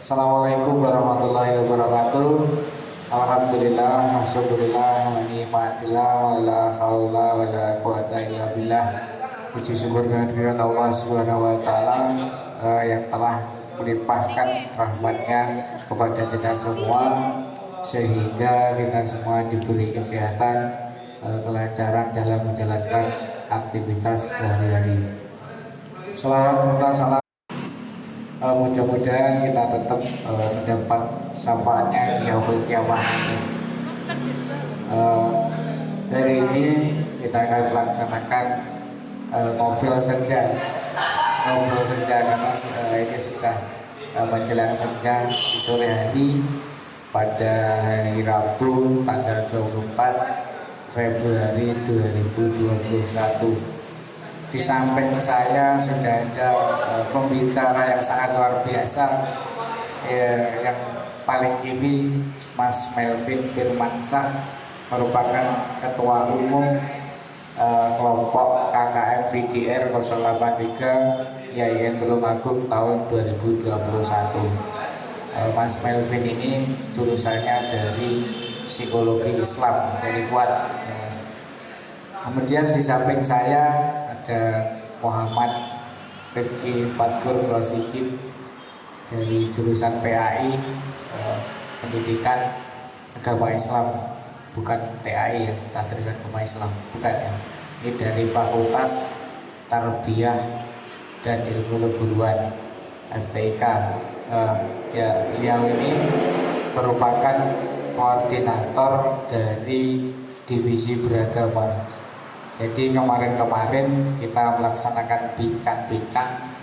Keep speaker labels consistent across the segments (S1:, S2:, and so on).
S1: Assalamualaikum warahmatullahi wabarakatuh. Alhamdulillah, alhamdulillah, wa ni'matillah, wa la haula wa la quwata illa billah. Puji syukur kehadirat Allah Subhanahu wa taala yang telah melimpahkan rahmatnya kepada kita semua sehingga kita semua diberi kesehatan, kelancaran dalam menjalankan aktivitas sehari-hari. Selawat serta salam, mudah-mudahan kita tetap mendapat syafaatnya di yaumul kiamah. Hari ini kita akan melaksanakan ngobrol senja karena ini sudah menjelang senja di sore hari pada hari Rabu tanggal 24 Februari 2021. Di samping saya sudah ada pembicara yang sangat luar biasa, yang paling kiri Mas Melvin Firmansyah, merupakan Ketua Umum kelompok KKM VDR 083 YIN Tulungagung tahun 2021. Mas Melvin ini jurusannya dari Psikologi Islam dari FUAD, ya Mas. Kemudian di samping saya ada Muhammad Rifki Fatkur Rosikin dari jurusan PAI, Pendidikan Agama Islam, bukan TAI ya, Tadris Agama Islam, bukan ya. Ini dari Fakultas Tarbiyah dan Ilmu Keguruan FTIK. Beliau ini merupakan koordinator dari divisi beragama. Jadi kemarin kita melaksanakan bincang-bincang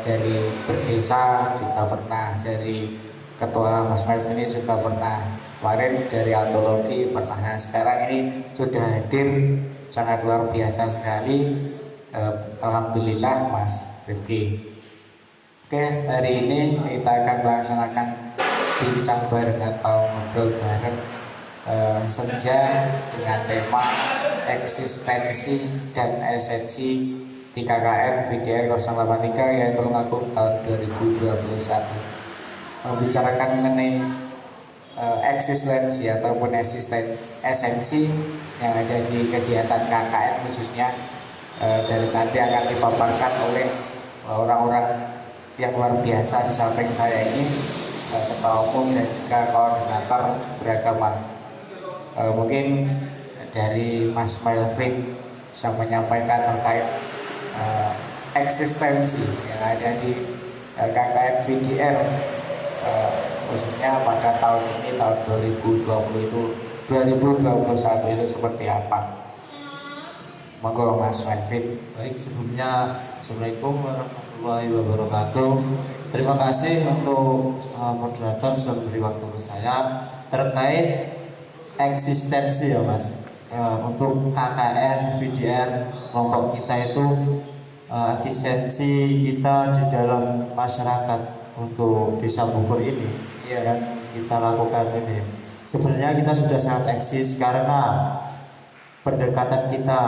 S1: dari berdesa juga pernah, dari Ketua Mas Melvin ini juga pernah, kemarin dari antologi pernah. Nah, sekarang ini sudah hadir, sangat luar biasa sekali. Alhamdulillah Mas Rifki. Oke, hari ini kita akan melaksanakan bincang bareng atau ngobrol bareng senja dengan tema eksistensi dan esensi di KKN VDR 083 YIN Tulungagung tahun 2021. Membicarakan mengenai eksistensi ataupun esensi yang ada di kegiatan KKN khususnya, dari nanti akan dipaparkan oleh orang-orang yang luar biasa di samping saya ini, Ketua Umum dan juga Koordinator Beragama. Mungkin dari Mas Melvin bisa menyampaikan terkait eksistensi yang ada di KKN VDR, khususnya pada tahun ini, tahun 2021 itu seperti apa. Monggo Mas Melvin.
S2: Baik, sebelumnya Assalamualaikum warahmatullahi wabarakatuh. Terima kasih untuk moderator sudah memberi waktu ke saya terkait eksistensi ya Mas. Untuk KKN VDR kelompok kita itu eksistensi kita di dalam masyarakat untuk Desa Bukur ini yang kita lakukan ini. Sebenarnya kita sudah sangat eksis karena pendekatan kita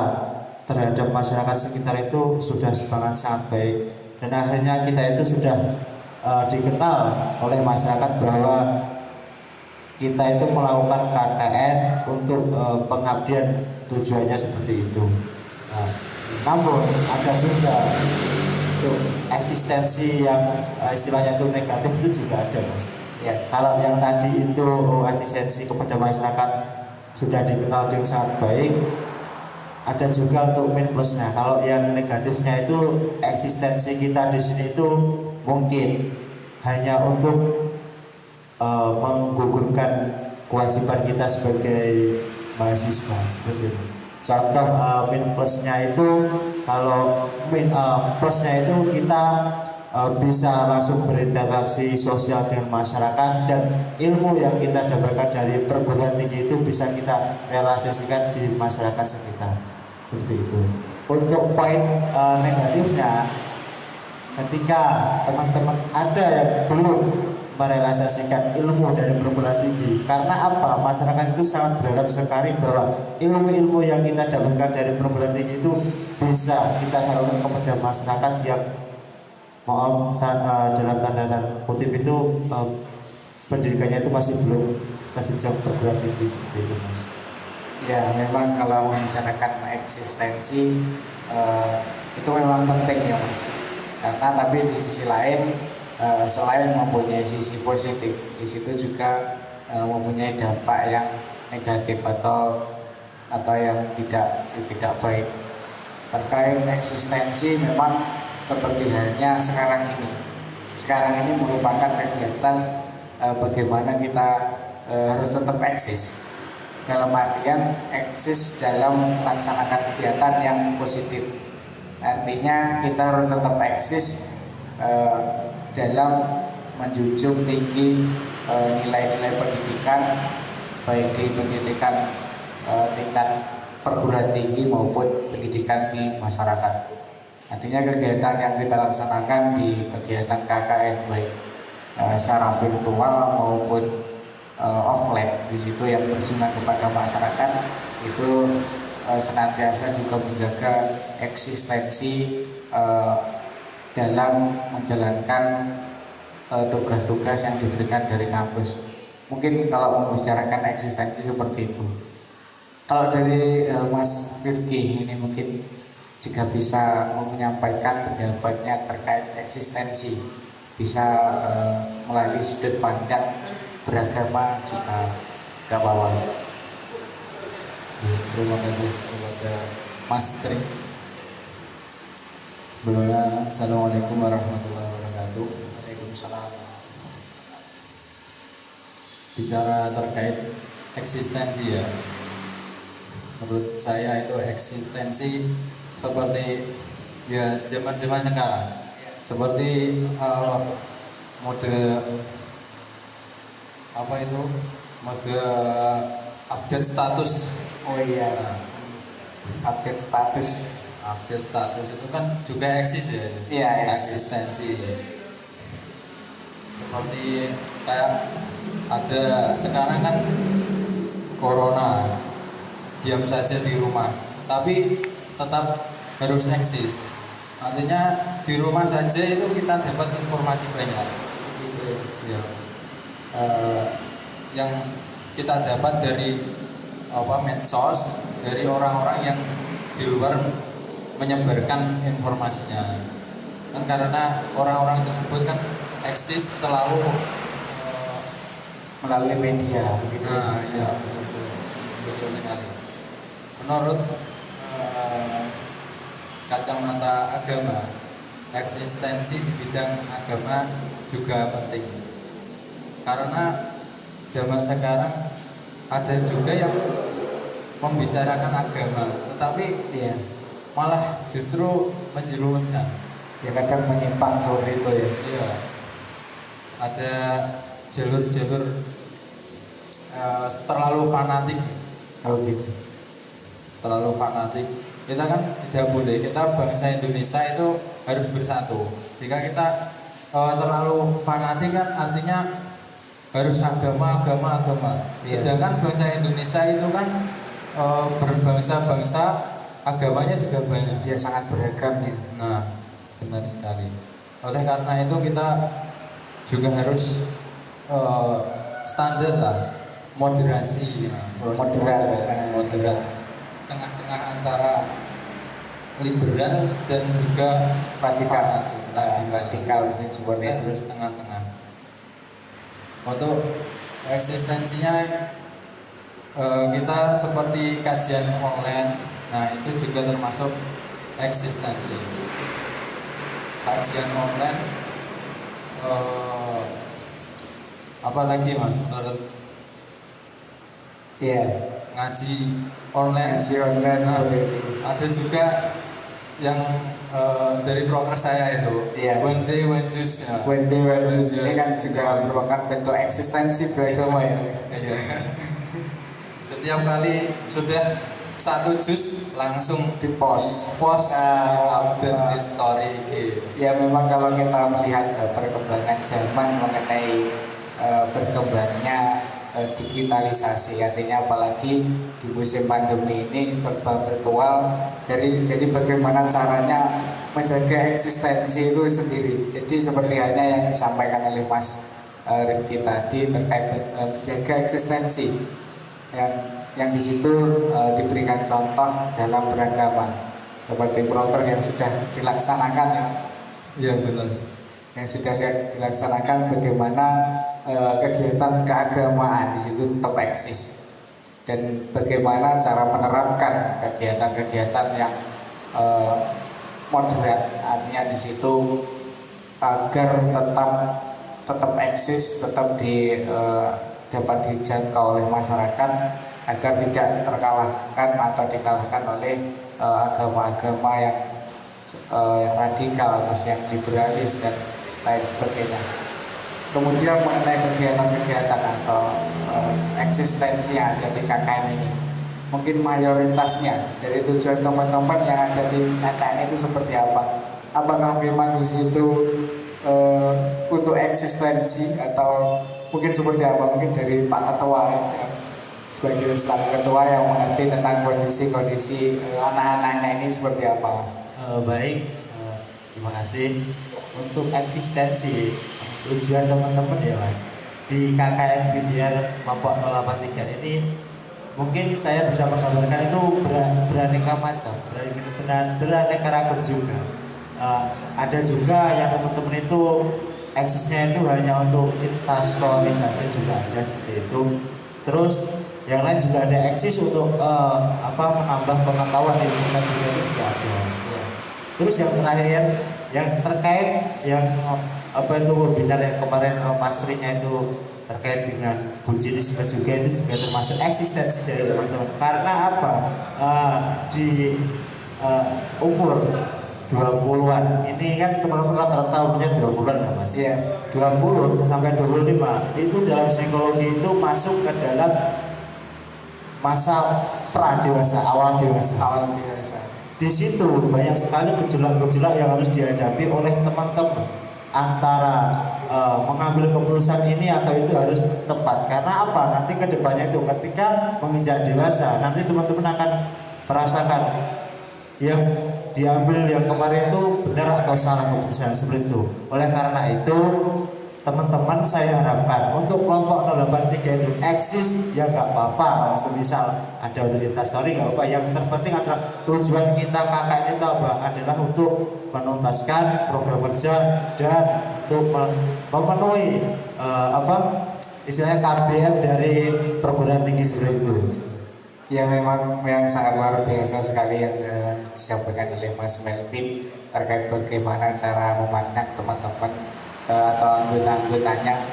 S2: terhadap masyarakat sekitar itu sudah sangat baik, dan akhirnya kita itu sudah dikenal oleh masyarakat bahwa kita itu melakukan KKN untuk pengabdian, tujuannya seperti itu. Namun ada juga untuk eksistensi yang istilahnya itu negatif, itu juga ada Mas. Ya, kalau yang tadi itu eksistensi kepada masyarakat sudah dikenal dengan sangat baik, ada juga untuk min plusnya. Kalau yang negatifnya itu eksistensi kita di sini itu mungkin hanya untuk menggugurkan kewajiban kita sebagai mahasiswa seperti itu. Contoh min plusnya itu, kalau min plusnya itu kita bisa langsung berinteraksi sosial dengan masyarakat, dan ilmu yang kita dapatkan dari perguruan tinggi itu bisa kita realisasikan di masyarakat sekitar seperti itu. Untuk poin negatifnya, ketika teman-teman ada yang belum merealisasikan ilmu dari perguruan tinggi, karena apa? Masyarakat itu sangat berharap sekali bahwa ilmu-ilmu yang kita dapatkan dari perguruan tinggi itu bisa kita salurkan kepada masyarakat yang maaf dalam tanda kutip itu pendidikannya itu masih belum ke jenjang perguruan tinggi seperti itu Mas.
S1: Ya, memang kalau membicarakan eksistensi itu memang penting ya Mas. Karena tapi di sisi lain selain mempunyai sisi positif, di situ juga mempunyai dampak yang negatif atau yang tidak baik. Terkait eksistensi memang seperti halnya sekarang ini. Sekarang ini merupakan kegiatan bagaimana kita harus tetap eksis. Dalam artian eksis dalam melaksanakan kegiatan yang positif. Artinya kita harus tetap eksis dalam menjunjung tinggi nilai-nilai pendidikan, baik di pendidikan tingkat perguruan tinggi maupun pendidikan di masyarakat. Artinya kegiatan yang kita laksanakan di kegiatan KKN baik secara virtual maupun offline, di situ yang bersumber kepada masyarakat itu senantiasa juga menjaga eksistensi dalam menjalankan tugas-tugas yang diberikan dari kampus. Mungkin kalau membicarakan eksistensi seperti itu. Kalau dari Mas Rifki ini mungkin jika bisa menyampaikan pendapatnya terkait eksistensi, bisa melalui sudut pandang beragama juga gak apa-apa.
S3: Terima kasih kepada Mas Tri. Sebelumnya Assalamualaikum warahmatullahi wabarakatuh.
S1: Waalaikumsalam.
S3: Bicara terkait eksistensi ya, menurut saya itu eksistensi seperti ya zaman-zaman sekarang, seperti mode apa itu, mode update status.
S1: Oh iya, update status.
S3: Update status itu kan juga eksis ya.
S1: Iya, eksis.
S3: Eksistensi. Seperti kayak ada sekarang kan corona, diam saja di rumah, tapi tetap harus eksis. Artinya di rumah saja itu kita dapat informasi banyak. Ya. Yang kita dapat dari medsos, dari orang-orang yang di luar menyebarkan informasinya. Kan karena orang-orang tersebut kan eksis selalu
S1: Melalui media begitu.
S3: nah, iya, betul sekali. Menurut kacamata agama, eksistensi di bidang agama juga penting. Karena zaman sekarang ada juga yang membicarakan agama, tetapi
S1: Iya,
S3: malah justru menjerumuskan.
S1: ya kadang menyimpang seperti itu ya.
S3: Iya. Ada jalur-jalur terlalu fanatik.
S1: Oh gitu.
S3: Terlalu fanatik. Kita kan tidak boleh. Kita bangsa Indonesia itu harus bersatu. Jika kita terlalu fanatik kan artinya harus agama.
S1: Iya.
S3: Sedangkan bangsa Indonesia itu kan berbangsa-bangsa, agamanya juga banyak.
S1: Ya sangat beragam ya.
S3: Nah, benar sekali. Oleh karena itu kita juga harus standar lah, moderasi, moderat, tengah-tengah antara liberal dan juga
S1: Radikal.
S3: fanatik.
S1: Radikal mungkin seperti
S3: Ya,
S1: itu.
S3: terus tengah-tengah. Untuk eksistensinya kita seperti kajian online, nah itu juga termasuk eksistensi. Kajian online, apalagi Mas menurut
S1: Iya.
S3: ngaji online?
S1: Ngaji online
S3: Nah,
S1: seperti itu.
S3: ada juga yang dari broker saya itu,
S1: Iya.
S3: One Day One Juice. Ya.
S1: One Day One Juice ini kan juga merupakan bentuk eksistensi beragama ya.
S3: Iya. Setiap kali sudah satu jus langsung
S1: Di post.
S3: update di story gitu.
S1: Ya memang kalau kita melihat perkembangan zaman mengenai berkembangnya digitalisasi, artinya apalagi di musim pandemi ini serba virtual. Jadi bagaimana caranya menjaga eksistensi itu sendiri. Jadi seperti halnya yang disampaikan oleh Mas Rifki tadi terkait menjaga eksistensi yang di situ diberikan contoh dalam beragama seperti proker yang sudah dilaksanakan ya Mas.
S3: Iya benar.
S1: Yang sudah dilaksanakan bagaimana kegiatan keagamaan di situ tetap eksis dan bagaimana cara menerapkan kegiatan-kegiatan yang moderat, artinya di situ agar tetap eksis, tetap dapat dijangkau oleh masyarakat agar tidak terkalahkan atau dikalahkan oleh agama-agama yang radikal, terus yang liberalis dan lain sebagainya. Kemudian mengenai kegiatan-kegiatan atau eksistensi yang ada di KKN ini, mungkin mayoritasnya dari tujuan teman-teman yang ada di KKN itu seperti apa? Apakah memang di situ untuk eksistensi atau mungkin seperti apa? Mungkin dari Pak Ketua yang sebagai selaku ketua yang mengerti tentang kondisi-kondisi anak-anaknya ini seperti apa, Mas?
S2: Baik, terima kasih. Untuk eksistensi tujuan teman-teman ya Mas, di KKN Bindiar Kelompok 083 ini mungkin saya bisa menggambarkan itu beraneka macam, beraneka ragam juga. Ada juga yang teman-teman itu eksisnya itu hanya untuk instastory saja juga ada seperti itu. Terus yang lain juga ada eksis untuk menambah pengetahuan ilmu juga itu sudah ada. Terus yang terakhir yang terkait yang webinar yang kemarin masternya itu terkait dengan bucinisme juga itu juga termasuk eksistensi dari teman-teman. Karena apa? Di umur 20-an ini kan teman-teman rata-rata umurnya 20-an ya Mas.
S1: Iya.
S2: 20 sampai 25 itu dalam psikologi itu masuk ke dalam masa pra-dewasa, awal dewasa. Di situ banyak sekali gejolak-gejolak yang harus dihadapi oleh teman-teman antara mengambil keputusan ini atau itu harus tepat. Karena apa? Nanti ke depannya itu ketika menginjak dewasa, nanti teman-teman akan merasakan yang diambil yang kemarin itu benar atau salah keputusan seperti itu. Oleh karena itu teman-teman saya harapkan untuk kelompok 083 itu eksis ya nggak apa-apa, semisal ada otoritas sorry nggak apa-apa. Yang terpenting adalah tujuan kita KKN itu apa? Adalah untuk menuntaskan program kerja dan untuk memenuhi istilahnya KBM dari perguruan tinggi seperti itu.
S1: Ya memang yang sangat luar biasa sekali yang disampaikan oleh Mas Melvin terkait bagaimana cara memandang teman-teman atau anggota-anggotanya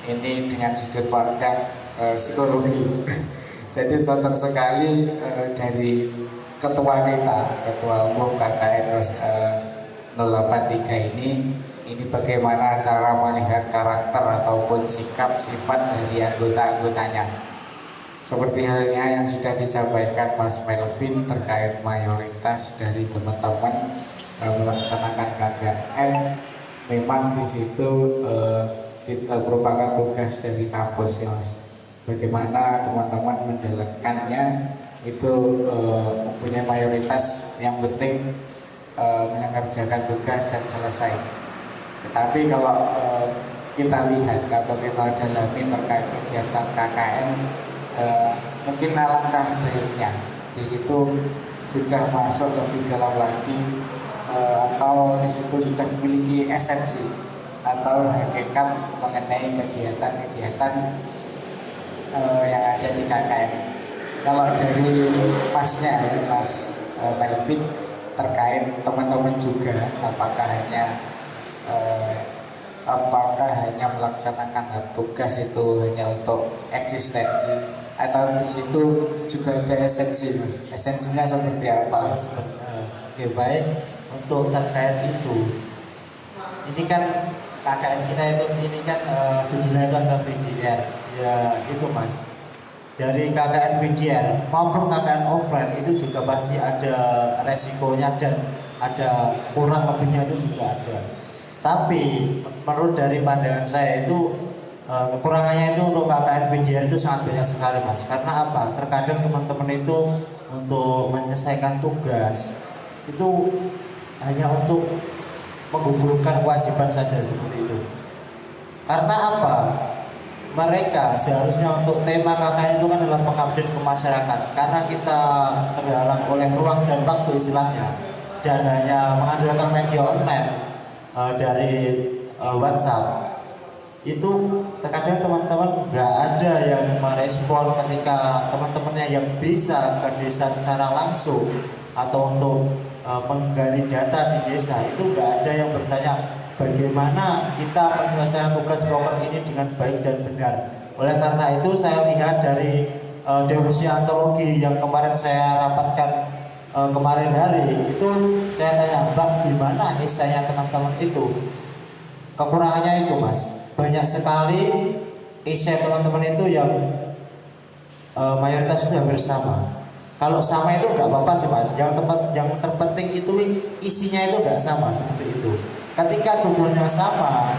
S1: ini dengan sudut pandang psikologi. Jadi cocok sekali dari ketua kita, ketua umum KKN 083 ini bagaimana cara melihat karakter ataupun sikap sifat dari anggota-anggotanya. Seperti halnya yang sudah disampaikan Mas Melvin terkait mayoritas dari teman-teman melaksanakan KKN, memang di situ merupakan tugas dari kampus ya Mas. Bagaimana teman-teman menjalankannya itu mempunyai mayoritas yang penting mengerjakan tugas dan selesai. Tetapi kalau kita lihat atau kita dalami terkait kegiatan KKN, mungkin alangkah baiknya di situ sudah masuk lebih dalam lagi atau di situ sudah memiliki esensi atau hakikat mengenai kegiatan-kegiatan yang ada di KKN. Kalau dari Masnya, Mas Melvin, terkait teman-teman juga apakah hanya melaksanakan tugas itu hanya untuk eksistensi atau di situ juga ada esensi, Mas? Esensinya seperti apa?
S2: Oke, baik. Untuk terkait itu, ini kan KKN kita itu ini kan judulnya itu adalah VDR. Ya itu Mas. Dari KKN VDR maupun KKN offline itu juga pasti ada resikonya dan ada kurang lebihnya itu juga ada. Tapi menurut dari pandangan saya itu kekurangannya itu untuk KKN VDR itu sangat banyak sekali Mas. Karena apa? Terkadang teman-teman itu untuk menyelesaikan tugas itu hanya untuk menggugurkan kewajiban saja seperti itu. Karena apa? Mereka seharusnya untuk tema KKN itu kan adalah pengabdian ke masyarakat. Karena kita terhalang oleh ruang dan waktu istilahnya, dan hanya mengandalkan media online dari WhatsApp, itu terkadang teman-teman nggak ada yang merespon ketika teman-temannya yang bisa ke desa secara langsung atau untuk menggali data di desa, itu nggak ada yang bertanya bagaimana kita menyelesaikan tugas proker ini dengan baik dan benar. Oleh karena itu saya lihat dari definisi antologi yang kemarin saya rapatkan kemarin hari itu, saya tanya, Mbak, gimana esainya teman-teman itu? Kekurangannya itu, Mas, banyak sekali esai teman-teman itu yang mayoritas sudah bersama. Kalau sama itu nggak apa-apa sih, Mas. Yang terpenting itu isinya itu nggak sama seperti itu. Ketika judulnya sama,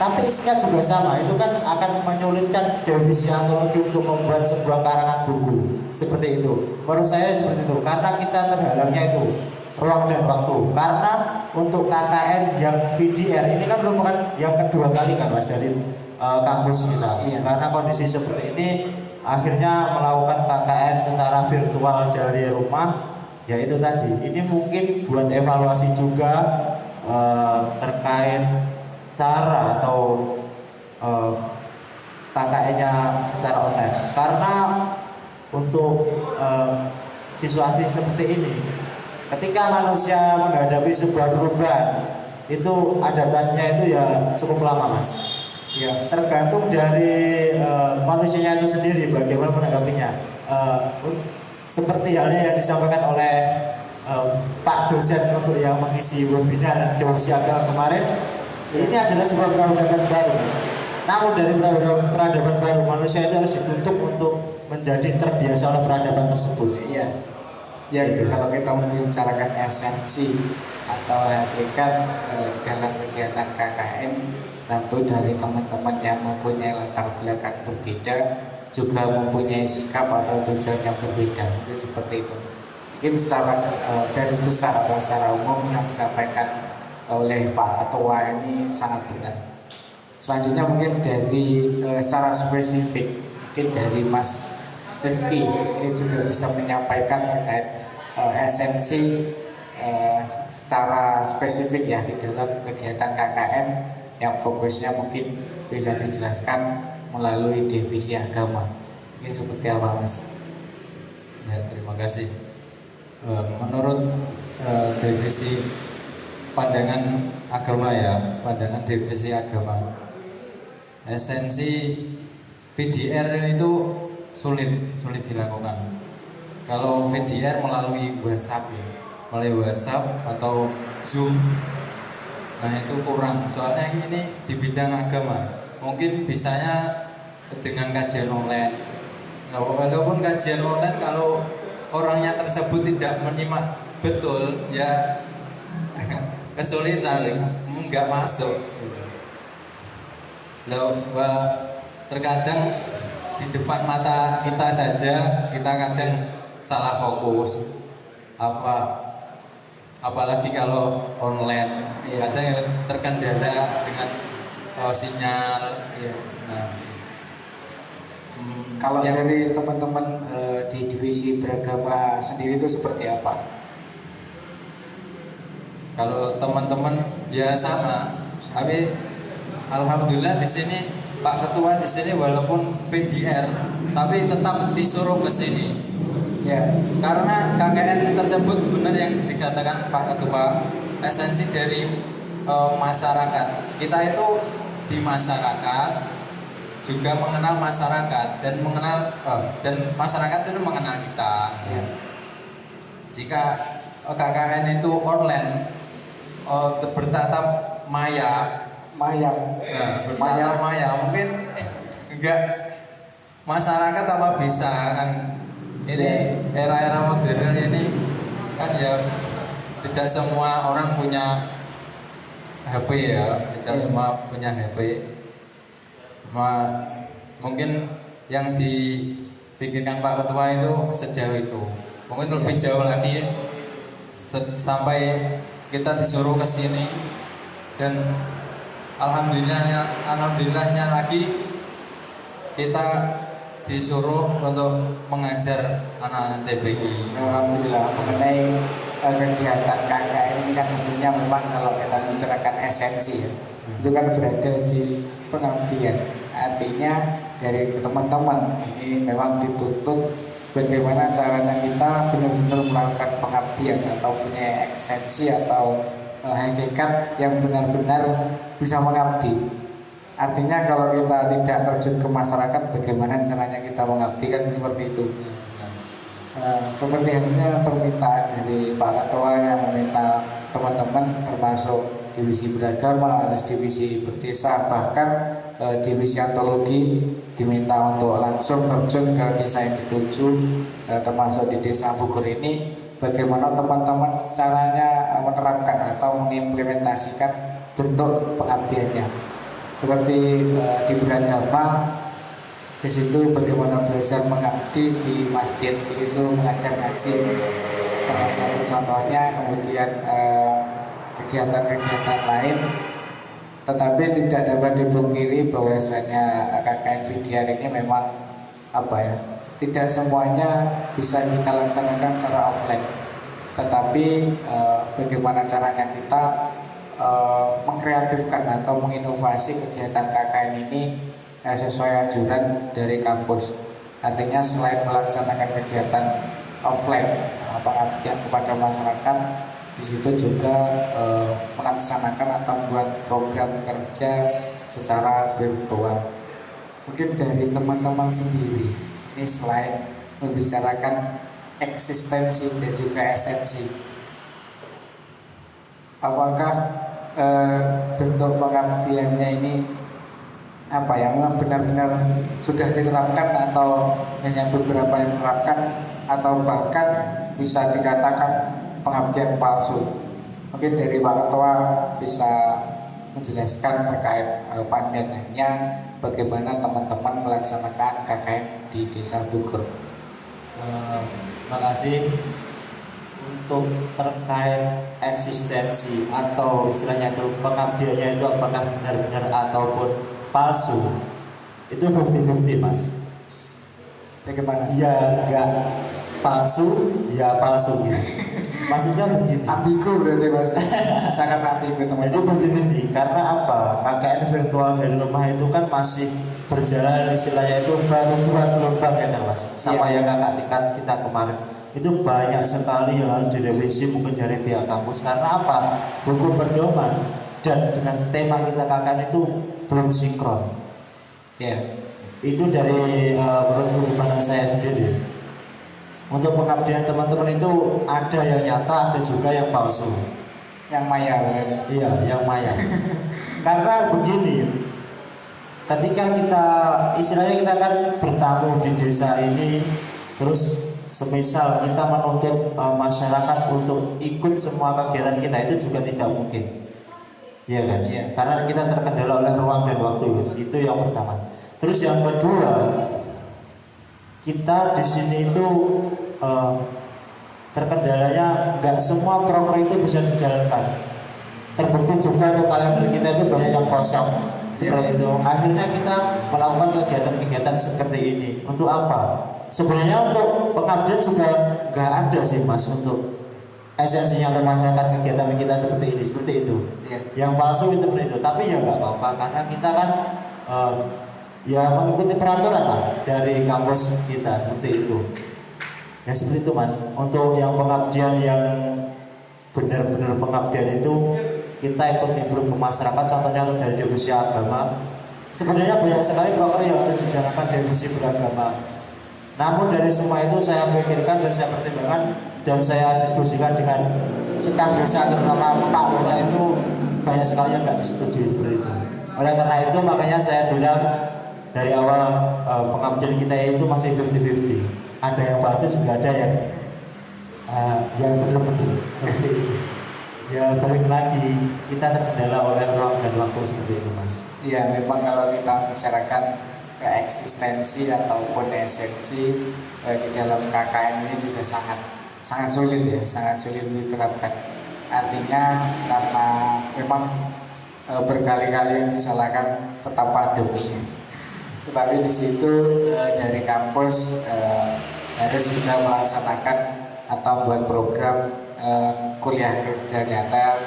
S2: tapi isinya juga sama, itu kan akan menyulitkan definisi antologi untuk membuat sebuah karangan buku seperti itu. Menurut saya seperti itu, karena kita terhalangnya itu ruang dan waktu. Karena untuk KKN yang VDR ini kan merupakan yang kedua kali kan, Mas, dari kampus kita.
S1: Iya.
S2: Karena kondisi seperti ini, akhirnya melakukan KKN secara virtual dari rumah. Ya itu tadi, ini mungkin buat evaluasi juga terkait cara atau KKN-nya secara online. Karena untuk situasi seperti ini, ketika manusia menghadapi sebuah perubahan, itu adaptasinya itu ya cukup lama, Mas. Ya, tergantung dari manusianya itu sendiri bagaimana menanggapinya. Seperti halnya yang disampaikan oleh Pak dosen untuk yang mengisi webinar Dewas Siaga kemarin, ini adalah sebuah peradaban baru. Namun dari peradaban baru, manusia itu harus dituntut untuk menjadi terbiasa oleh peradaban tersebut.
S1: Iya. Ya itu kalau kita membicarakan esensi atau hakikat dalam kegiatan KKN, tentu dari teman-teman yang mempunyai latar belakang berbeda juga mempunyai sikap atau tujuan yang berbeda. Itu seperti itu. Mungkin secara garis besar atau secara umum yang disampaikan oleh Pak Ketua ini sangat benar. Selanjutnya mungkin dari secara spesifik, mungkin dari Mas Rifki ini juga bisa menyampaikan terkait esensi secara spesifik ya di dalam kegiatan KKN yang fokusnya mungkin bisa dijelaskan melalui divisi agama. Ini seperti apa, Mas?
S3: Ya, terima kasih. Menurut divisi pandangan agama ya, pandangan divisi agama, esensi VDR itu sulit dilakukan. Kalau VDR melalui WhatsApp ya, melalui WhatsApp atau Zoom, nah itu kurang. Soalnya ini di bidang agama, mungkin bisanya dengan kajian online. Nah, walaupun kajian online kalau orangnya tersebut tidak menyimak betul, ya kesulitan, nggak masuk. Loh, terkadang di depan mata kita saja kita kadang salah fokus. Apalagi kalau online, kadang ya terkendala dengan sinyal. Nah,
S1: kalau dari teman-teman di divisi beragama sendiri itu seperti apa?
S3: Kalau teman-teman ya sama, tapi alhamdulillah di sini Pak Ketua di sini walaupun VDR tapi tetap disuruh ke sini. Ya, karena KKN tersebut benar yang dikatakan Pak Ketua, esensi dari masyarakat. Kita itu di masyarakat juga mengenal masyarakat dan dan masyarakat itu mengenal kita. Ya. Jika KKN itu online, bertatap maya, bertatap maya, mungkin enggak masyarakat apa bisa kan? Ini era-era modern ini kan ya tidak semua orang punya HP ya, tidak semua punya HP. Mungkin yang dipikirkan Pak Ketua itu sejauh itu, mungkin lebih jauh lagi sampai kita disuruh ke sini, dan alhamdulillahnya lagi kita disuruh untuk mengajar anak-anak TBI.
S1: Alhamdulillah. Mengenai kegiatan KKN ini kan tentunya memang kalau kita membicarakan esensi ya, itu kan berada di pengabdian. Artinya dari teman-teman ini memang dituntut bagaimana caranya kita benar-benar melakukan pengabdian atau punya esensi atau hakikat yang benar-benar bisa mengabdi. Artinya kalau kita tidak terjun ke masyarakat, bagaimana caranya kita mengabdi, kan seperti itu. Seperti halnya permintaan dari Pak Ketua yang meminta teman-teman termasuk divisi beragama, divisi berdesa, bahkan divisi antologi diminta untuk langsung terjun ke desa yang dituju, termasuk di desa Bogor ini. Bagaimana teman-teman caranya menerapkan atau mengimplementasikan bentuk pengabdiannya. Seperti di beragama, di situ bagaimana belajar mengabdi di masjid, itu mengajar ngaji, salah satu contohnya. Kemudian kegiatan-kegiatan lain, tetapi tidak dapat dipungkiri bahwasanya KKN Vidya ini memang tidak semuanya bisa kita laksanakan secara offline, tetapi bagaimana caranya kita mengkreatifkan atau menginovasi kegiatan KKN ini sesuai anjuran dari kampus. Artinya selain melaksanakan kegiatan offline, pengabdian kepada masyarakat, di situ juga melaksanakan atau membuat program kerja secara virtual. Mungkin dari teman-teman sendiri, ini selain membicarakan eksistensi dan juga esensi, apakah bentuk pengabdiannya ini memang benar-benar sudah diterapkan, atau hanya beberapa yang menerapkan, atau bahkan bisa dikatakan pengabdian palsu? Mungkin dari Pak Ketua bisa menjelaskan terkait pandangannya bagaimana teman-teman melaksanakan KKN di Desa Bogor.
S2: Terima kasih. Untuk terkait eksistensi atau istilahnya itu pengabdiannya itu apakah benar-benar ataupun palsu, itu 50-50 mas.
S1: Bagaimana?
S2: Ya enggak palsu, ya palsu gitu. Maksudnya begini,
S1: Ambigu berarti mas. Sangat ambigu teman-teman.
S2: itu 50-50. Karena apa? KKN virtual dari rumah itu kan masih berjalan, istilahnya itu baru 2 gelombang ya kan mas. Sama yang kakak tingkat kita kemarin, itu banyak sekali yang harus direvisi mungkin dari pihak kampus. Karena apa? Buku pedoman dan dengan tema kita KKN itu belum sinkron.
S1: Ya.
S2: Itu dari menurut sudut pandang saya sendiri. Untuk pengabdian teman-teman itu ada yang nyata, ada juga yang palsu.
S1: Yang maya kan?
S2: Iya, yang maya. Karena begini, ketika kita istilahnya kita kan bertamu di desa ini, terus semisal kita menuntut masyarakat untuk ikut semua kegiatan kita, itu juga tidak mungkin. Iya kan?
S1: Iya.
S2: Karena kita terkendala oleh ruang dan waktu. Itu yang pertama. Terus yang kedua, kita di sini itu terkendalanya nggak semua proker itu bisa dijalankan. Terbukti juga untuk kalender kita itu banyak yang kosong. Seperti itu. Akhirnya kita melakukan kegiatan-kegiatan seperti ini. Untuk apa? Sebenarnya untuk pengabdian juga nggak ada sih mas, untuk esensinya untuk masyarakat kegiatan kita seperti ini, seperti itu.
S1: Iya.
S2: Yang palsu itu seperti itu. Tapi ya nggak apa-apa, karena kita kan ya mengikuti peraturan lah dari kampus kita, seperti itu. Ya seperti itu mas. Untuk yang pengabdian yang benar-benar pengabdian itu, kita ikut nimbrung ke masyarakat. Contohnya untuk dari divisi agama, sebenarnya banyak sekali proker yang harus dijalankan dari divisi beragama. Namun dari semua itu saya pikirkan dan saya pertimbangkan dan saya diskusikan dengan staf desa, terutama Pak Lurah, itu banyak sekali yang nggak disetujui seperti itu. Oleh karena itu makanya saya bilang dari awal pengabdian kita itu masih 50-50. Ada yang palsu juga ada yang benar-benar seperti itu. Ya balik lagi, kita terkendala oleh ruang dan waktu seperti itu mas.
S1: Iya, memang kalau kita bicarakan eksistensi ataupun esensi di dalam KKN ini juga sangat sulit ya, sangat sulit diterapkan. artinya karena memang berkali-kali disalahkan tetap pandemi, tetapi di situ dari kampus harus juga melaksanakan atau buat program kuliah kerja nyata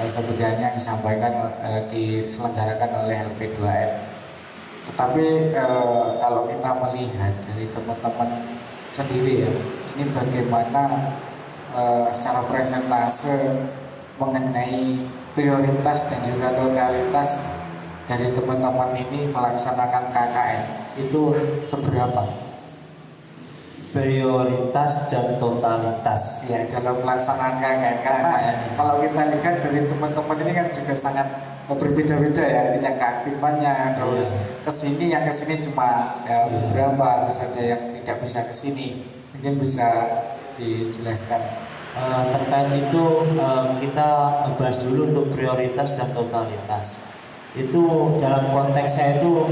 S1: seperti yang disampaikan diselenggarakan oleh LP2M. Tetapi kalau kita melihat dari teman-teman sendiri ya, ini bagaimana secara presentase mengenai prioritas dan juga totalitas dari teman-teman ini melaksanakan KKN itu seberapa?
S2: Prioritas dan totalitas
S1: Ya dalam pelaksanaan KKN, karena kalau kita lihat dari teman-teman ini kan juga sangat berbeda-beda ya, artinya keaktifannya, terus kesini yang kesini cuma ya, beberapa, terus ada yang tidak bisa kesini, mungkin bisa dijelaskan.
S2: Terkait itu kita bahas dulu untuk prioritas dan totalitas. Itu dalam konteksnya itu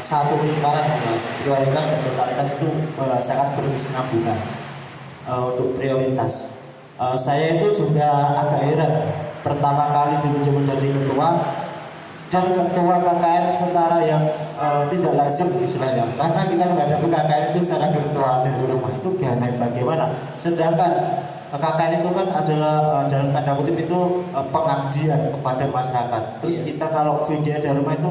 S2: satu lingkaran, Mas. Prioritas dan totalitas itu sangat berkesinambungan. Untuk prioritas, saya itu juga agak heran pertama kali dulu menjadi ketua dan ketua KKN secara yang tidak lazim istilahnya, karena kita menghadapi KKN itu secara virtual dari rumah, itu bagaimana, sedangkan KKN itu kan adalah dalam tanda kutip itu pengabdian kepada masyarakat. Terus kita kalau video dari rumah itu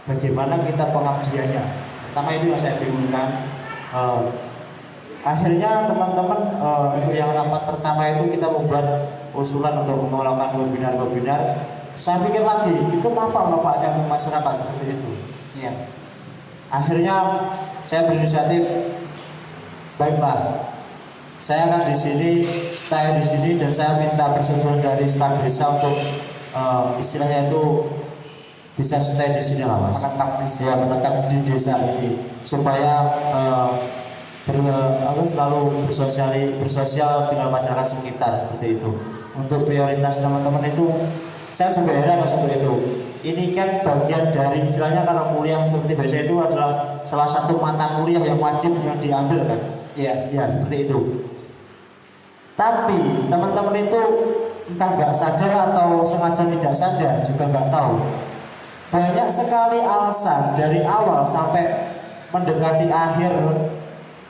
S2: bagaimana kita pengabdiannya? Pertama itu yang saya bingungkan. Akhirnya teman-teman untuk yang rapat pertama itu kita membuat usulan untuk melakukan webinar. Saya pikir lagi itu manfaatnya untuk masyarakat seperti itu.
S1: Iya.
S2: Akhirnya saya berinisiatif, baiklah. Saya akan di sini, stay di sini, dan saya minta persetujuan dari staf desa untuk istilahnya itu bisa stay di sini lah, Mas. Menetap di desa ini supaya selalu bersosial dengan masyarakat sekitar seperti itu. Untuk prioritas teman-teman itu, saya juga heran Mas untuk itu. Ini kan bagian dari istilahnya kalau kuliah seperti biasa itu adalah salah satu mata kuliah yang wajib yang diambil kan.
S1: Iya.
S2: Ya seperti itu. Tapi teman-teman itu entah nggak sadar atau sengaja tidak sadar, juga nggak tahu. Banyak sekali alasan dari awal sampai mendekati akhir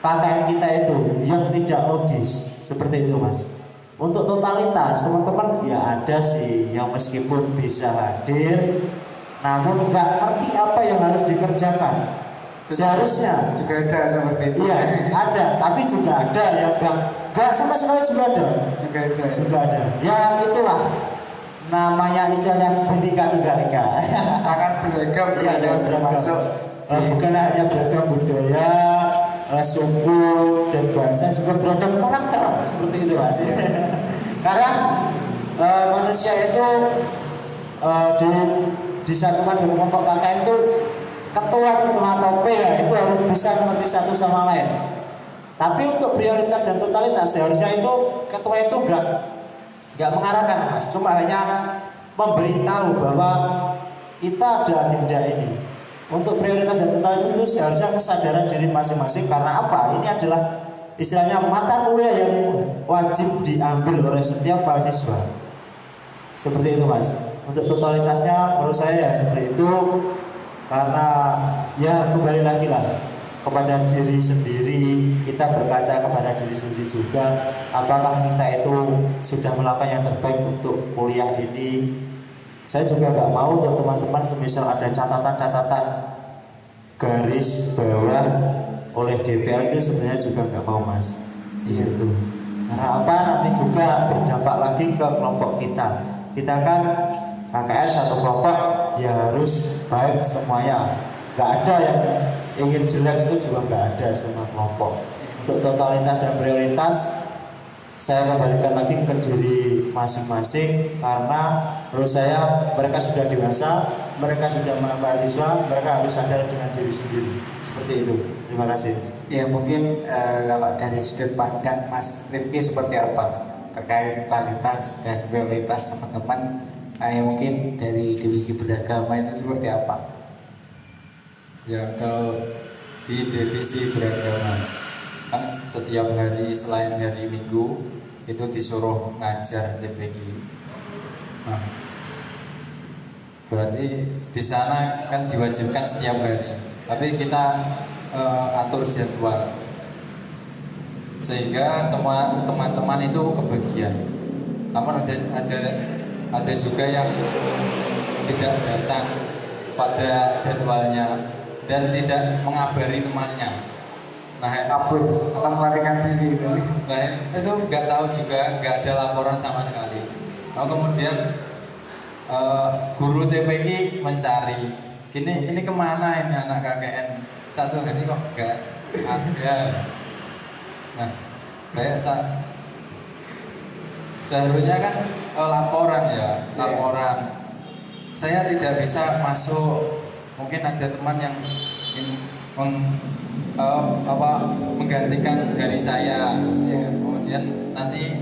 S2: KKN kita itu yang tidak logis seperti itu, Mas. Untuk totalitas teman-teman ya ada sih yang meskipun bisa hadir, namun nggak ngerti apa yang harus dikerjakan. Seharusnya
S1: juga ada seperti itu.
S2: Iya, ada, tapi juga ada yang enggak sama sekali juga ada. Juga ada. Ya itulah namanya istilahnya Bhinneka Tunggal Ika.
S1: Sangat beragam.
S2: Iya, sangat beragam. Bukan hanya beragam budaya, suku dan bahasa, juga beragam karakter seperti itu, Mas. Karena manusia itu disatukan dengan kelompok KKN itu ketua atau PA itu harus bisa mengerti satu sama lain. Tapi untuk prioritas dan totalitas seharusnya itu ketua itu enggak mengarahkan, Mas. Cuma hanya memberitahu bahwa kita ada agenda ini. Untuk prioritas dan totalitas itu seharusnya kesadaran diri masing-masing. Karena apa? Ini adalah istilahnya mata kuliah yang wajib diambil oleh setiap mahasiswa. Seperti itu, Mas. Untuk totalitasnya menurut saya ya seperti itu. Karena ya kembali lagi lah kepada diri sendiri, kita berkaca kepada diri sendiri juga, apakah kita itu sudah melakukan yang terbaik untuk kuliah ini. Saya juga nggak mau untuk teman-teman semisal ada catatan-catatan garis bawah oleh DPR itu sebenarnya juga nggak mau, Mas. Itu karena apa, nanti juga berdampak lagi ke kelompok kita. Kita kan KKN satu kelompok ya harus baik semuanya. Nggak ada yang ingin jelek, itu juga nggak ada semua kelompok. Untuk totalitas dan prioritas saya kembalikan lagi ke diri masing-masing, karena menurut saya mereka sudah dewasa, mereka sudah mahasiswa, mereka harus sadar dengan diri sendiri. Seperti itu. Terima kasih.
S1: Ya mungkin kalau dari sudut pandang Mas Rifki seperti apa terkait totalitas dan prioritas teman-teman, mungkin dari divisi beragama itu seperti apa?
S3: Ya kalau di divisi beragama kan setiap hari selain hari Minggu itu disuruh ngajar TPQ. Nah, berarti di sana kan diwajibkan setiap hari, tapi kita atur jadwal sehingga semua teman-teman itu kebagian. Namun ada juga yang tidak datang pada jadwalnya dan tidak mengabari temannya. Nah,
S1: Kabur atau melarikan diri ini.
S3: nah itu nggak tahu juga, nggak ada laporan sama sekali. Nah, kemudian guru TPQ mencari, ini kemana ini anak KKN, satu hari kok nggak ada. Nah, kayak seharusnya kan laporan ya, laporan. Saya tidak bisa masuk, mungkin ada teman yang menggantikan hari saya.
S1: Ya.
S3: Kemudian nanti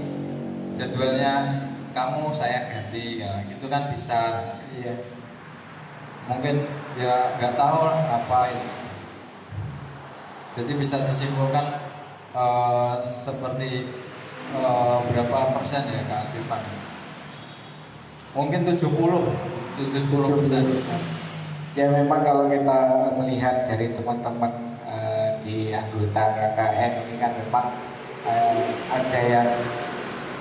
S3: jadwalnya kamu saya ganti, ya, gitu kan bisa.
S1: Iya.
S3: Mungkin ya nggak tahu lah apa ini. Jadi bisa disimpulkan seperti berapa persen ya keaktifan? Mungkin 70%.
S1: Ya memang kalau kita melihat dari teman-teman di anggota KKN ini kan memang ada yang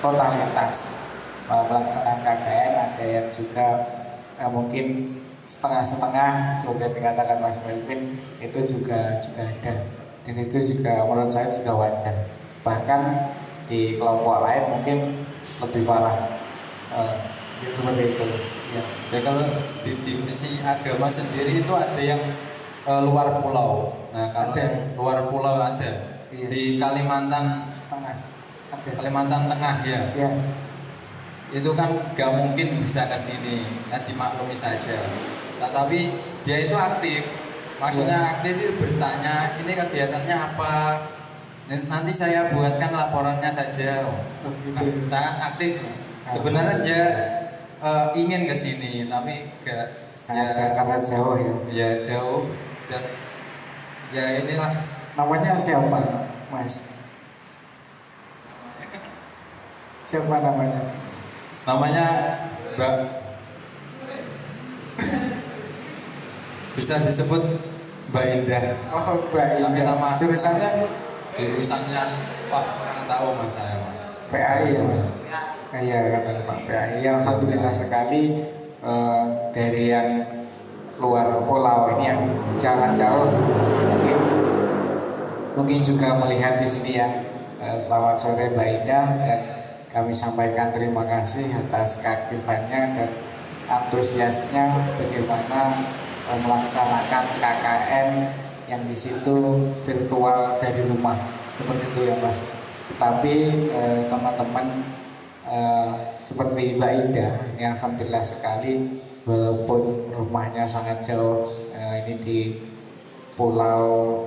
S1: totalitas melaksanakan KKN, ada yang juga mungkin setengah-setengah seperti dikatakan Mas Melvin, itu juga ada, dan itu juga menurut saya juga wajar. Bahkan di kelompok lain mungkin lebih parah, seperti itu ya.
S3: Ya kalau di divisi agama sendiri itu ada yang luar pulau. Nah kalau
S1: Ada.
S3: yang luar pulau ada.
S1: Iya.
S3: Di Kalimantan
S1: Tengah ada.
S3: Kalimantan Tengah ya.
S1: Ya.
S3: Itu kan gak mungkin bisa ke sini, ya dimaklumi saja. Nah, tapi dia itu aktif. Maksudnya aktif itu bertanya, ini kegiatannya apa? Nanti saya buatkan laporannya saja. Nah, sangat aktif. Sebenarnya dia ingin ke sini, tapi gak
S1: Sangat jauh, karena jauh ya.
S3: ya jauh dan ya inilah.
S1: Namanya siapa, Mas? Siapa namanya?
S3: Namanya Mbak, bisa disebut Mbak Indah.
S1: Oh, Mbak
S3: Tapi
S1: Indah.
S3: nama
S1: Jurusannya
S3: jurusannya wah kurang tahu mas saya mas.
S1: PAI ya, Mas? Iya, kata Pak PAI. Ya, alhamdulillah sekali dari yang luar pulau ini yang jangan jauh. Mungkin juga melihat di sini ya. Selamat sore Mbak Indah, dan kami sampaikan terima kasih atas keaktifannya dan antusiasnya bagaimana melaksanakan KKN yang di situ virtual dari rumah seperti itu ya Mas. Tetapi teman-teman seperti Mbak Indah ini alhamdulillah sekali, walaupun rumahnya sangat jauh, ini di Pulau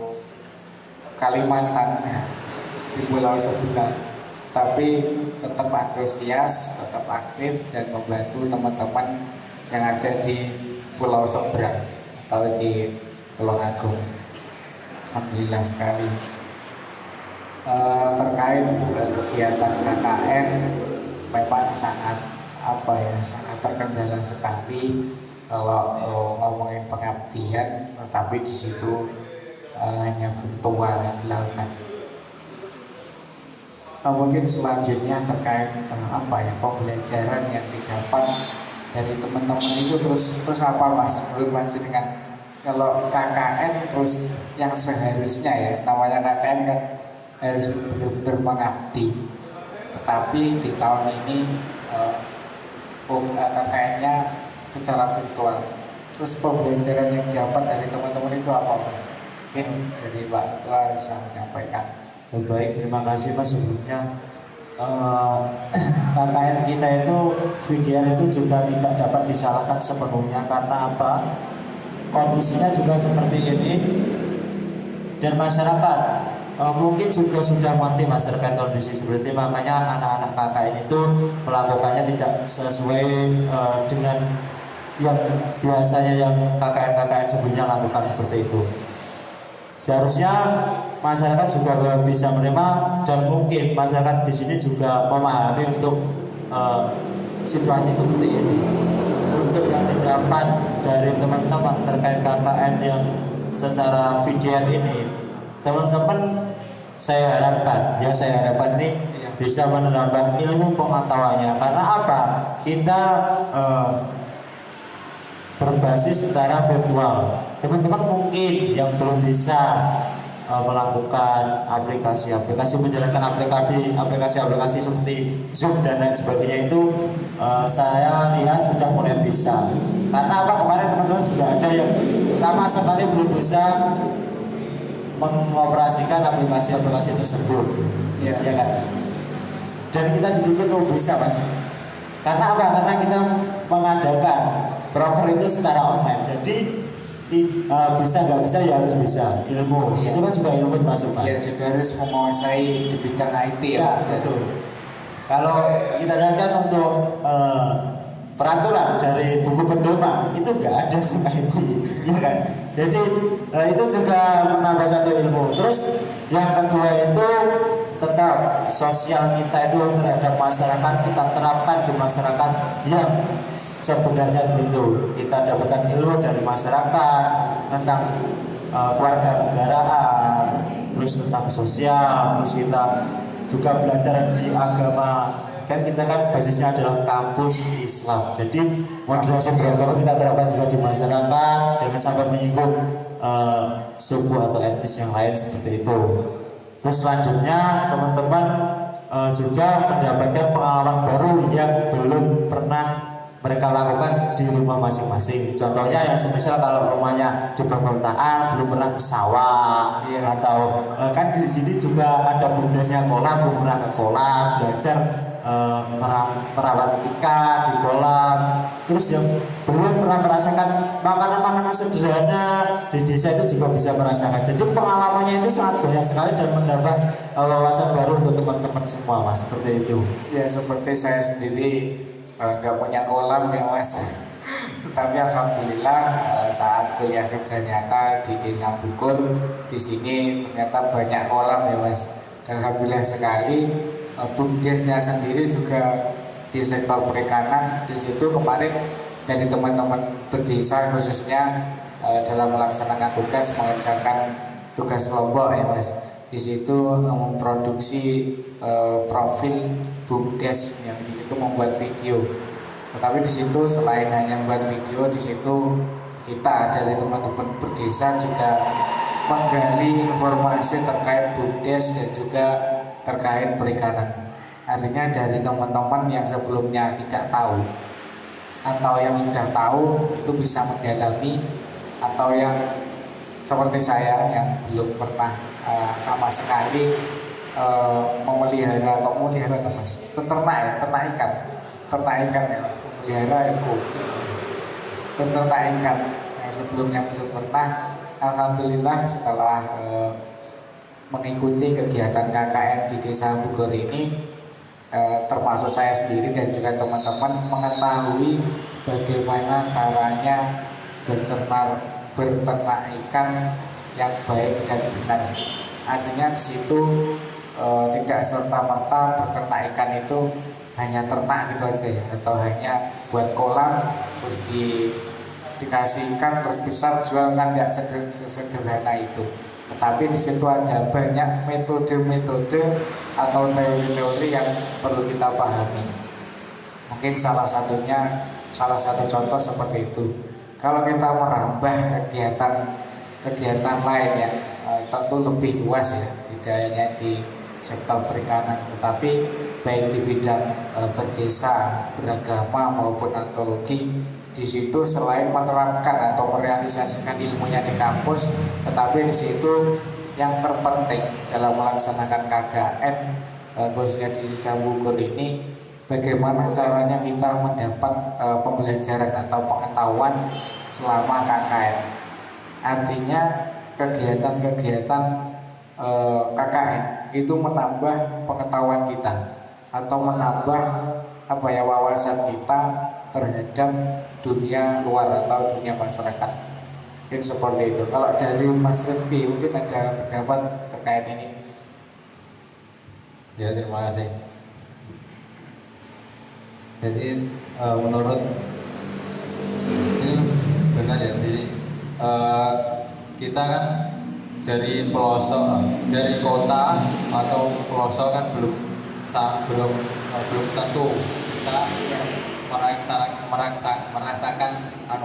S1: Kalimantan, di pulau sebelah, tapi tetap antusias, tetap aktif dan membantu teman-teman yang ada di pulau seberang atau di Tulungagung. Alhamdulillah sekali. Terkait kegiatan KKN memang sangat sangat terkendala sekali kalau ngomongin pengabdian, tetapi di situ hanya virtual yang dilakukan. Mungkin selanjutnya terkait pembelajaran yang didapat dari teman-teman itu terus apa Mas menurut Mas dengan kalau KKN terus yang seharusnya ya, namanya KKN kan harus benar-benar mengabdi, tetapi di tahun ini KKN-nya secara virtual. Terus pembelajaran yang didapat dari teman-teman itu apa Mas? Mungkin dari Pak Ketua bisa menyampaikan.
S2: Baik, terima kasih Mas sebelumnya. KKN kita itu VDR itu juga tidak dapat disalahkan sepenuhnya karena apa? Kondisinya juga seperti ini dan masyarakat mungkin juga sudah mengerti Mas terkait kondisi seperti itu, makanya anak-anak KKN itu melakukannya tidak sesuai dengan yang biasanya yang KKN sebelumnya lakukan seperti itu. Seharusnya masyarakat juga bisa menerima dan mungkin masyarakat di sini juga memahami untuk situasi seperti ini. Untuk yang didapat dari teman-teman terkait KKN yang secara video ini, teman-teman saya harapkan ini bisa menambah ilmu pengetahuannya. Karena apa? Kita berbasis secara virtual. Teman-teman mungkin yang belum bisa melakukan aplikasi menjalankan aplikasi seperti Zoom dan lain sebagainya itu saya lihat sudah mulai bisa. Karena apa, kemarin teman-teman juga ada yang sama sekali belum bisa mengoperasikan aplikasi tersebut, ya kan? Dan kita juga belum bisa, Mas. Karena apa? Karena kita mengadakan broker itu secara online. Jadi bisa nggak bisa ya harus bisa ilmu. Itu kan juga ilmu termasuk, Mas.
S1: Ya, juga harus menguasai di bidang IT
S2: ya. Betul. Kalau kita lihat untuk peraturan dari buku pedoman itu nggak ada tentang IT, ya kan? Jadi itu juga menambah satu ilmu. Terus yang kedua itu tetap sosial kita itu terhadap masyarakat kita terapkan di masyarakat yang sebenarnya seperti itu. Kita dapatkan ilmu dari masyarakat tentang keluarga negaraan, terus tentang sosial, terus kita juga belajar di agama. Kan kita kan basisnya adalah kampus Islam. Jadi moderasi beragama kita terapkan juga di masyarakat, jangan sampai menyinggung suku atau etnis yang lain seperti itu. Terus selanjutnya teman-teman juga mendapatkan pengalaman baru yang belum pernah mereka lakukan di rumah masing-masing. Contohnya yang semisal kalau rumahnya di perkotaan belum pernah ke sawah, atau kan di sini juga ada bumdesnya kolam, belum pernah ke kolam belajar merawat ikan di kolam. Terus yang belum pernah merasakan makanan-makanan sederhana di desa itu juga bisa merasakan. Jadi pengalamannya itu sangat banyak sekali dan mendapat wawasan baru untuk teman-teman semua, Mas. Seperti itu.
S1: Ya, seperti saya sendiri nggak punya kolam ya, Mas. Tapi alhamdulillah saat kuliah kerja nyata di Desa Bukur di sini ternyata banyak kolam ya, Mas. Dan alhamdulillah sekali. Bumdesnya sendiri juga di sektor perikanan. Di situ kemarin dari teman-teman berdesa khususnya dalam melaksanakan tugas mengerjakan tugas kelompok ya, Mas. Di situ memproduksi profil bumdes yang di situ membuat video. Tetapi di situ selain hanya membuat video, di situ kita dari teman-teman berdesa juga menggali informasi terkait bumdes dan juga terkait perikanan. Artinya dari teman-teman yang sebelumnya tidak tahu atau yang sudah tahu itu bisa mendalami, atau yang seperti saya yang belum pernah sama sekali memelihara Mas, ternak ikan ya, memelihara kucing, peternak ikan yang sebelumnya belum pernah. Alhamdulillah setelah mengikuti kegiatan KKN di Desa Bukur ini, termasuk saya sendiri dan juga teman-teman mengetahui bagaimana caranya berternak ikan yang baik dan benar. Artinya di situ tidak serta-merta berternak ikan itu hanya ternak gitu aja ya, atau hanya buat kolam terus dikasih ikan terus besar jual, kan tidak sesederhana itu. Tetapi di situ ada banyak metode-metode atau teori-teori yang perlu kita pahami. Mungkin salah satu contoh seperti itu. Kalau kita merambah kegiatan lain yang tentu lebih luas ya, tidak hanya di sektor perikanan, tetapi baik di bidang berdesa, beragama maupun antologi. Di situ selain menerapkan atau merealisasikan ilmunya di kampus, tetapi di situ yang terpenting dalam melaksanakan KKN khususnya di Desa Bukur ini, bagaimana caranya kita mendapat pembelajaran atau pengetahuan selama KKN. Artinya kegiatan-kegiatan KKN itu menambah pengetahuan kita atau menambah wawasan kita terhadap dunia luar atau dunia masyarakat. Mungkin seperti itu. Kalau dari Mas Rifki mungkin ada pendapat terkait ini.
S3: Ya, terima kasih. Jadi menurut ini benar ya, jadi kita kan dari pelosok, dari kota atau pelosok kan belum tentu bisa merasakan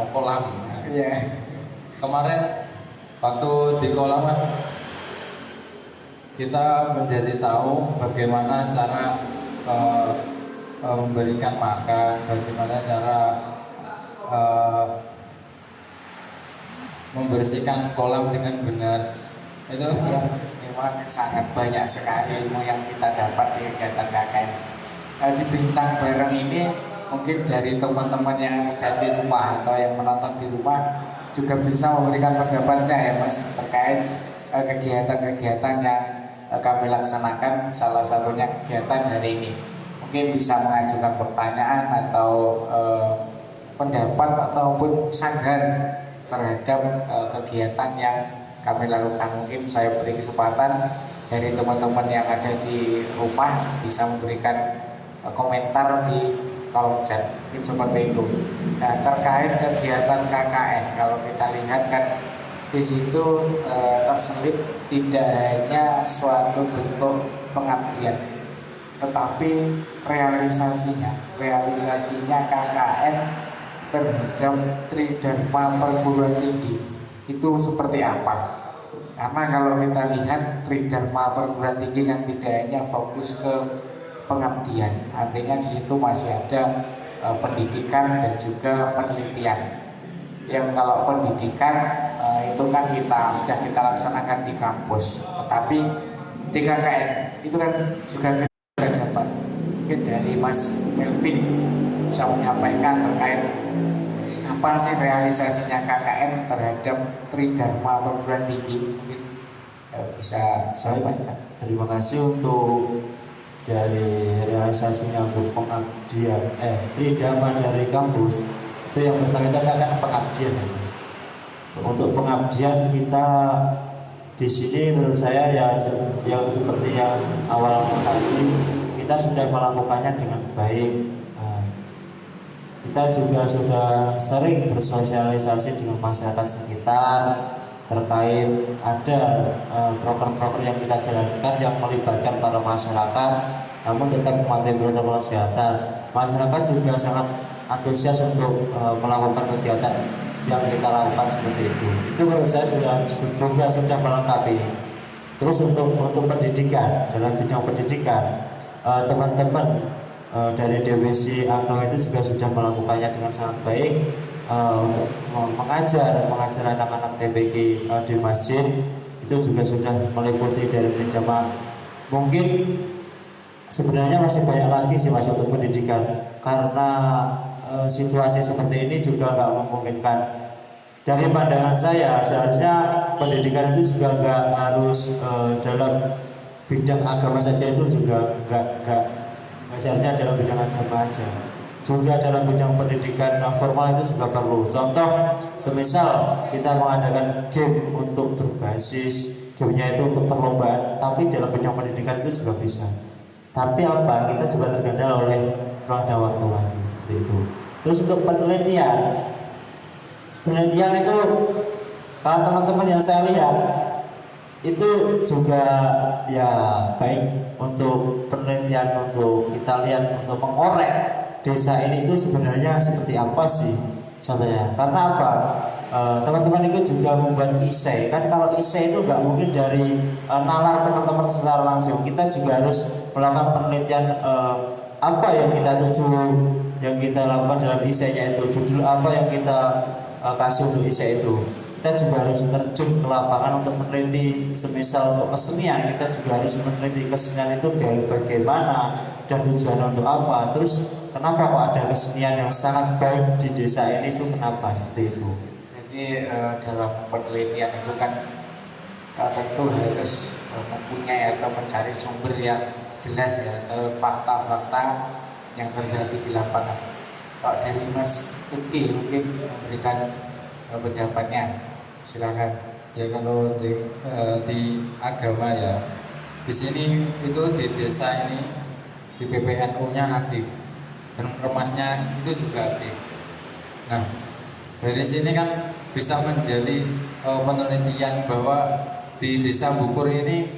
S3: kolam.
S1: Iya.
S3: Kemarin waktu di kolam kan kita menjadi tahu bagaimana cara memberikan makan, bagaimana cara membersihkan kolam dengan benar. Itu
S1: Ya, memang sangat banyak sekali ilmu yang kita dapat di kegiatan KKN. Di bincang bareng ini mungkin dari teman-teman yang ada di rumah atau yang menonton di rumah juga bisa memberikan pendapatnya ya Mas terkait kegiatan-kegiatan yang kami laksanakan. Salah satunya kegiatan hari ini mungkin bisa mengajukan pertanyaan atau pendapat ataupun sanggahan terhadap kegiatan yang kami lakukan. Mungkin saya beri kesempatan dari teman-teman yang ada di rumah bisa memberikan komentar di kolom chat, mungkin seperti itu. Nah, terkait kegiatan KKN, kalau kita lihat kan di situ terselip tidak hanya suatu bentuk pengabdian, tetapi realisasinya KKN terhadap Tridharma perguruan tinggi itu seperti apa? Karena kalau kita lihat Tridharma perguruan tinggi kan tidak hanya fokus ke pengabdian, artinya di situ masih ada pendidikan dan juga penelitian. Yang kalau pendidikan itu kan sudah kita laksanakan di kampus, tetapi di KKN itu kan juga kita dapat. Mungkin dari Mas Melvin bisa menyampaikan terkait apa sih realisasinya KKN terhadap Tridharma perguruan tinggi, mungkin bisa sampaikan.
S2: Terima kasih untuk dari realisasinya untuk pengabdian Tridharma dari kampus. Itu yang pertama kita kan pengabdian ya Mas. Untuk pengabdian kita di sini menurut saya ya yang seperti yang awal tadi kita sudah melakukannya dengan baik. Kita juga sudah sering bersosialisasi dengan masyarakat sekitar terkait ada proker-proker yang kita jalankan yang melibatkan para masyarakat, namun tetap mematuhi protokol kesehatan. Masyarakat juga sangat antusias untuk melakukan kegiatan yang kita lakukan seperti itu. Itu menurut saya sudah melengkapi. Terus untuk pendidikan, dalam bidang pendidikan, teman-teman dari DWC Agama itu juga sudah melakukannya dengan sangat baik. Untuk mengajar anak-anak TPQ di masjid itu juga sudah meliputi dari Tridharma. Mungkin sebenarnya masih banyak lagi sih Mas untuk pendidikan, karena situasi seperti ini juga nggak memungkinkan. Dari pandangan saya seharusnya pendidikan itu juga nggak harus dalam bidang agama saja, itu juga nggak seharusnya dalam bidang agama aja, juga dalam bidang pendidikan formal itu juga perlu. Contoh, semisal kita mengadakan game untuk berbasis gamenya itu untuk perlombaan, tapi dalam bidang pendidikan itu juga bisa. Tapi apa? Kita juga terkendala oleh kurang ada waktu lagi seperti itu. Terus untuk penelitian itu kalau teman-teman yang saya lihat itu juga ya baik untuk penelitian, untuk kita lihat untuk mengorek desa ini itu sebenarnya seperti apa sih contohnya. Karena apa? Teman-teman itu juga membuat esai. Kan kalau esai itu nggak mungkin dari nalar teman-teman secara langsung. Kita juga harus melakukan penelitian apa yang kita tuju, yang kita lakukan dalam esainya itu, judul apa yang kita kasih untuk esai itu. Kita juga harus terjun ke lapangan untuk meneliti. Semisal untuk kesenian, kita juga harus meneliti kesenian itu bagaimana dan tujuan untuk apa. Terus kenapa kok ada kesenian yang sangat baik di desa ini, itu kenapa seperti itu.
S1: Jadi dalam penelitian itu kan tentu harus mempunyai atau mencari sumber yang jelas ya, fakta-fakta yang terjadi di lapangan. Kalau dari Mas Rifki mungkin memberikan pendapatnya Silakan.
S3: Ya kalau di agama ya, di sini itu di desa ini di PPNU-nya aktif dan remasnya itu juga aktif. Nah, dari sini kan bisa menjadi penelitian bahwa di desa Bukur ini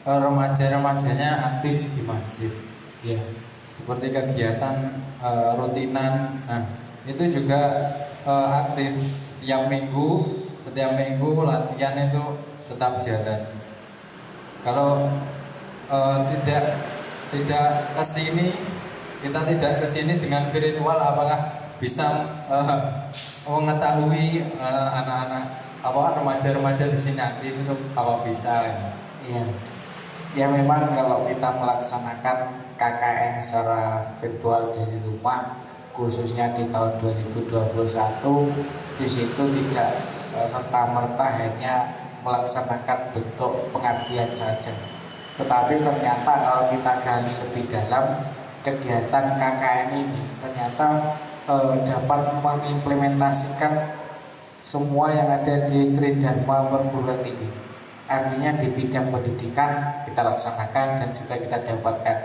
S3: remaja-remajanya aktif di masjid.
S1: Ya.
S3: Seperti kegiatan rutinan. Nah, itu juga aktif setiap minggu latihan itu tetap jalan. Kalau tidak kesini, kita tidak kesini dengan virtual, apakah bisa mengetahui anak-anak remaja-remaja di sini aktif itu apa bisa?
S1: Iya. Ya memang kalau kita melaksanakan KKN secara virtual dari rumah, khususnya di tahun 2021, di situ tidak serta-merta hanya melaksanakan bentuk pengabdian saja. Tetapi ternyata kalau kita gali lebih dalam, kegiatan KKN ini ternyata dapat mengimplementasikan semua yang ada di Tridharma Perguruan Tinggi. Artinya di bidang pendidikan kita laksanakan dan juga kita dapatkan.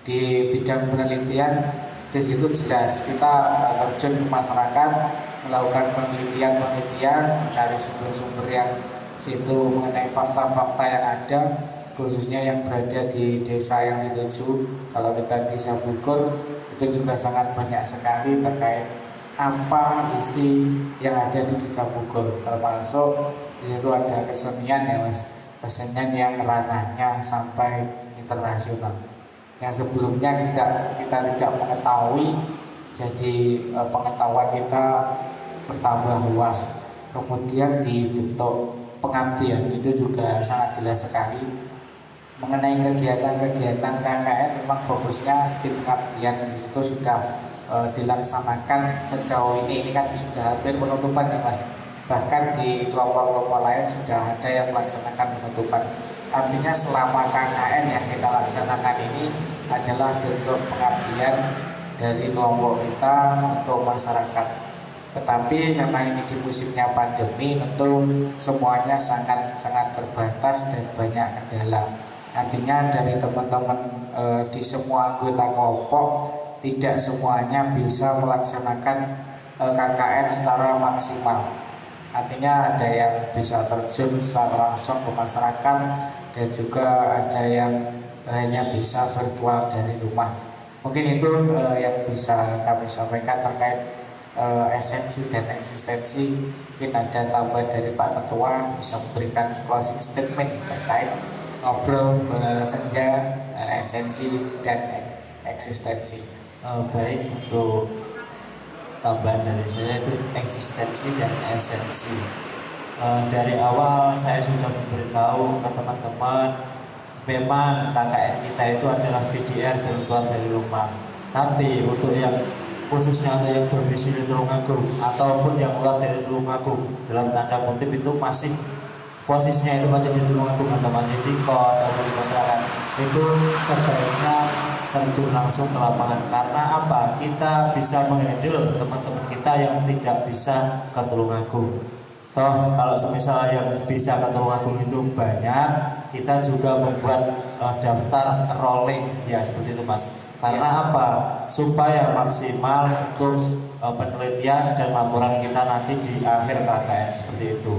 S1: Di bidang penelitian, di situ jelas kita terjun ke masyarakat, melakukan penelitian, mencari sumber-sumber yang situ mengenai fakta-fakta yang ada, khususnya yang berada di desa yang dituju. Kalau kita di Desa Bukur, itu juga sangat banyak sekali terkait apa isi yang ada di Desa Bukur, termasuk di situ ada kesenian ya Mas, kesenian yang ranahnya sampai internasional. Yang sebelumnya kita tidak mengetahui, jadi pengetahuan kita bertambah luas. Kemudian di bentuk pengabdian itu juga sangat jelas sekali. Mengenai kegiatan-kegiatan KKN memang fokusnya di pengabdian, di situ sudah dilaksanakan sejauh ini kan sudah hampir penutupan ya Mas. Bahkan di kelompok-kelompok lain sudah ada yang melaksanakan penutupan. Artinya selama KKN yang kita laksanakan ini adalah bentuk pengabdian dari kelompok kita untuk masyarakat. Tetapi karena ini di musimnya pandemi, tentu semuanya sangat terbatas dan banyak kendala. Artinya dari teman-teman di semua anggota kelompok tidak semuanya bisa melaksanakan KKN secara maksimal. Artinya ada yang bisa terjun secara langsung ke masyarakat dan juga ada yang hanya bisa virtual dari rumah. Mungkin itu yang bisa kami sampaikan terkait esensi dan eksistensi. Mungkin ada tambahan dari Pak Ketua, bisa memberikan closing statement terkait ngobrol senja, esensi dan eksistensi.
S2: Baik, untuk tambahan dari saya itu eksistensi dan esensi. Dari awal saya sudah memberitahu ke teman-teman, memang KKN kita itu adalah VDR dan keluar dari rumah. Tapi untuk yang khususnya untuk yang domisili Tulungagung ataupun yang keluar dari Tulungagung, dalam tanda kutip itu masih posisinya itu masih di Tulungagung atau masih di kos atau di kontrakan, itu sebaiknya terjun langsung ke lapangan. Karena apa? Kita bisa menghandle teman-teman kita yang tidak bisa ke Tulungagung. Toh kalau semisal yang bisa ke Tulungagung itu banyak, kita juga membuat daftar rolling ya seperti itu Mas. Karena apa? Supaya maksimal untuk penelitian dan laporan kita nanti di akhir KKN seperti itu.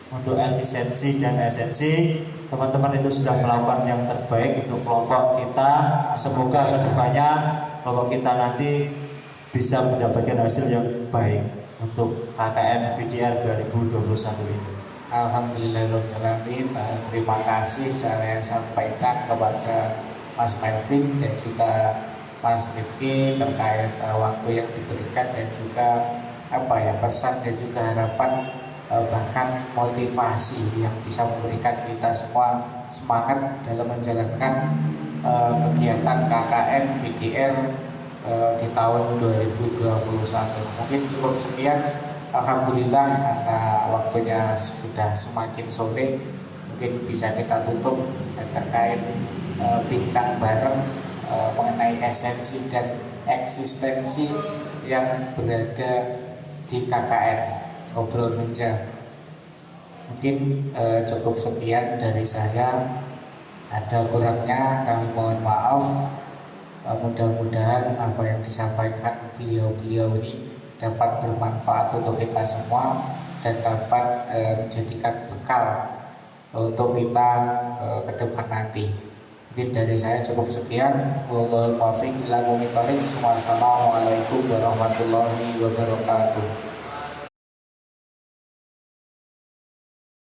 S2: Untuk efisiensi dan esensi, teman-teman itu sudah melakukan yang terbaik untuk kelompok kita. Semoga kedepannya kelompok kita nanti bisa mendapatkan hasil yang baik untuk KKN VDR 2021 ini.
S1: Alhamdulillahirrahmanirrahim. Terima kasih saya sampaikan kepada Mas Melvin dan juga Mas Rifki terkait waktu yang diberikan dan juga pesan dan juga harapan, bahkan motivasi yang bisa memberikan kita semua semangat dalam menjalankan kegiatan KKN VDR di tahun 2021. Mungkin cukup sekian. Alhamdulillah, karena waktunya sudah semakin sore, mungkin bisa kita tutup terkait bincang bareng mengenai esensi dan eksistensi yang berada di KKN. Ngobrol senja. Mungkin cukup sekian dari saya. Ada kurangnya kami mohon maaf. Mudah-mudahan apa yang disampaikan beliau-beliau ini dapat bermanfaat untuk kita semua dan dapat menjadikan bekal untuk kita ke depan nanti. Mungkin dari saya cukup sekian. Wallahul muwaffiq ila aqwamit thoriq. Wassalamualaikum warahmatullahi wabarakatuh.